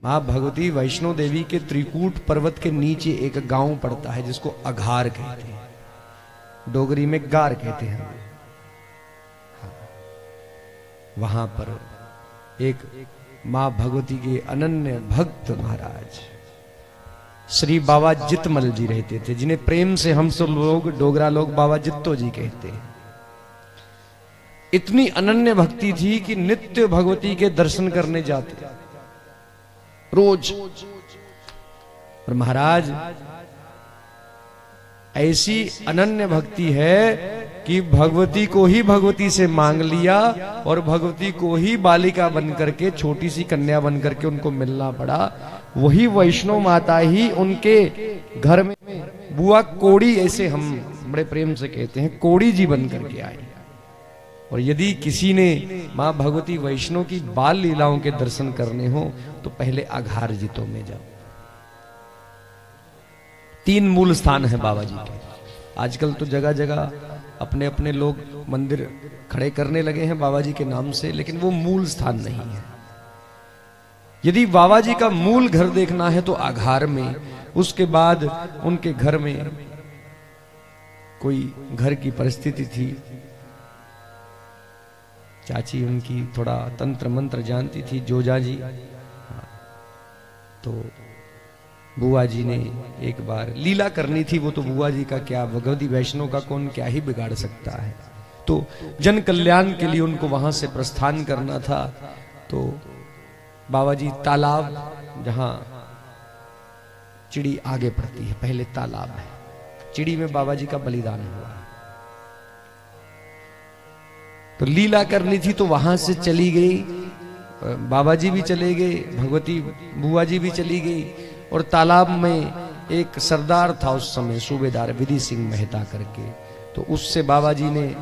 माँ भगवती वैष्णो देवी के त्रिकूट पर्वत के नीचे एक गांव पड़ता है जिसको अघार कहते हैं, डोगरी में गार कहते हैं। वहां पर एक माँ भगवती के अनन्य भक्त महाराज श्री बाबा जितमल जी रहते थे, जिन्हें प्रेम से हम सब लोग डोगरा लोग बाबा जित्तो जी कहते हैं। इतनी अनन्य भक्ति थी कि नित्य भगवती के दर्शन करने जाते रोज। और महाराज ऐसी अनन्य भक्ति है कि भगवती को ही भगवती से मांग लिया और भगवती को ही बालिका बन करके, छोटी सी कन्या बन करके उनको मिलना पड़ा। वही वैष्णो माता ही उनके घर में बुआ कोड़ी, ऐसे हम बड़े प्रेम से कहते हैं, कोड़ी जी बन करके आई। और यदि किसी ने मां भगवती वैष्णो की बाल लीलाओं के दर्शन करने हो तो पहले अघार जितो में जाओ। 3 मूल स्थान है बाबा जी के। आजकल तो जगह जगह अपने अपने लोग मंदिर खड़े करने लगे हैं बाबा जी के नाम से, लेकिन वो मूल स्थान नहीं है। यदि बाबा जी का मूल घर देखना है तो अघार में, उसके बाद उनके घर में कोई घर की परिस्थिति थी, चाची उनकी थोड़ा तंत्र मंत्र जानती थी, जोजा जी, तो बुआ जी ने एक बार लीला करनी थी। वो तो बुआ जी का क्या, भगवती वैष्णो का कौन क्या ही बिगाड़ सकता है। तो जन कल्याण के लिए उनको वहां से प्रस्थान करना था। तो बाबा जी तालाब, जहां चिड़ी आगे पड़ती है, पहले तालाब है, चिड़ी में बाबा जी का बलिदान हुआ। तो लीला करनी थी तो वहां से चली गई, बाबा जी भी चले गए, भगवती बुआ जी भी चली गई। और तालाब में एक सरदार था उस समय, सूबेदार विधि सिंह मेहता करके, तो उससे बाबा जी ने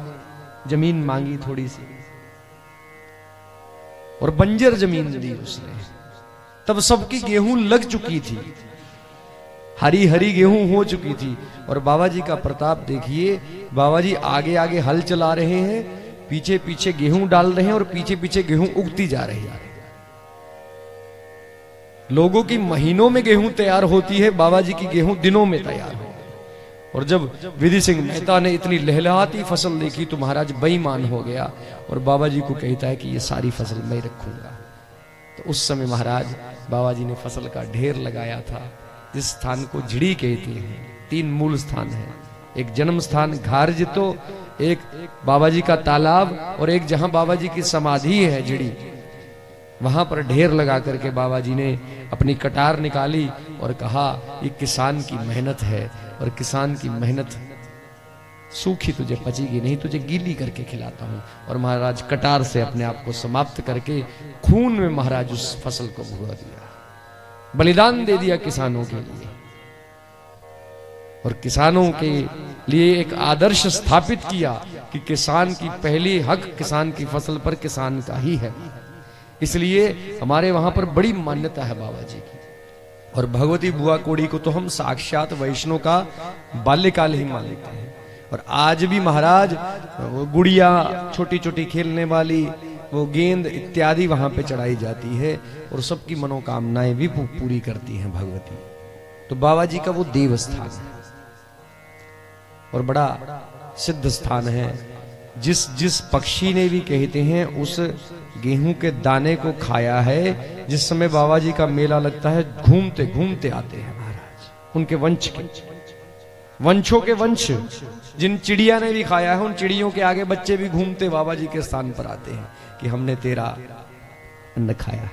जमीन मांगी थोड़ी सी और बंजर जमीन दी उसने। तब सबकी गेहूं लग चुकी थी, हरी हरी गेहूं हो चुकी थी। और बाबा जी का प्रताप देखिए, बाबा जी आगे आगे हल चला रहे हैं, पीछे पीछे गेहूं डाल रहे हैं और पीछे पीछे गेहूं उगती जा रही है। लोगों की महीनों में गेहूं तैयार होती है, बाबा जी की गेहूं दिनों में तैयार हो। और जब विधि सिंह मेहता ने इतनी लहलहाती फसल देखी तो महाराज बेईमान हो गया और बाबा जी को कहता है कि ये सारी फसल मैं रखूंगा। तो उस समय महाराज बाबा जी ने फसल का ढेर लगाया था। इस स्थान को झिड़ी कहते हैं। 3 मूल स्थान है, एक जन्म स्थान घार जितो, एक बाबा जी का तालाब, और एक जहां बाबा जी की समाधि है झिड़ी। वहां पर ढेर लगा करके बाबा जी ने अपनी कटार निकाली और कहा, ये किसान की मेहनत है और किसान की मेहनत सूखी तुझे पचेगी नहीं, तुझे गीली करके खिलाता हूं। और महाराज कटार से अपने आप को समाप्त करके खून में महाराज उस फसल को भुगा दिया, बलिदान दे दिया किसानों के लिए। और किसानों के लिए एक आदर्श स्थापित किया कि किसान की पहली हक किसान की फसल पर किसान का ही है। इसलिए हमारे वहां पर बड़ी मान्यता है बाबा जी की। और भगवती बुआ कोड़ी को तो हम साक्षात वैष्णो का बाल्यकाल ही मानते हैं। और आज भी महाराज वो गुड़िया, छोटी छोटी खेलने वाली वो गेंद इत्यादि वहां पे चढ़ाई जाती है और सबकी मनोकामनाएं भी पूरी करती हैं भगवती। तो बाबा जी का वो देव स्थान है और बड़ा सिद्ध स्थान है। जिस पक्षी ने भी कहते हैं उस गेहूं के दाने को खाया है, जिस समय बाबा जी का मेला लगता है घूमते घूमते आते हैं महाराज। उनके वंश के, वंशों के वंश, जिन चिड़िया ने भी खाया है उन चिड़ियों के आगे बच्चे भी घूमते बाबा जी के स्थान पर आते हैं कि हमने तेरा अन्न खाया है।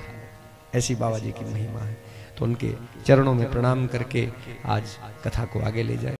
ऐसी बाबा जी की महिमा है। तो उनके चरणों में प्रणाम करके आज कथा को आगे ले जाए।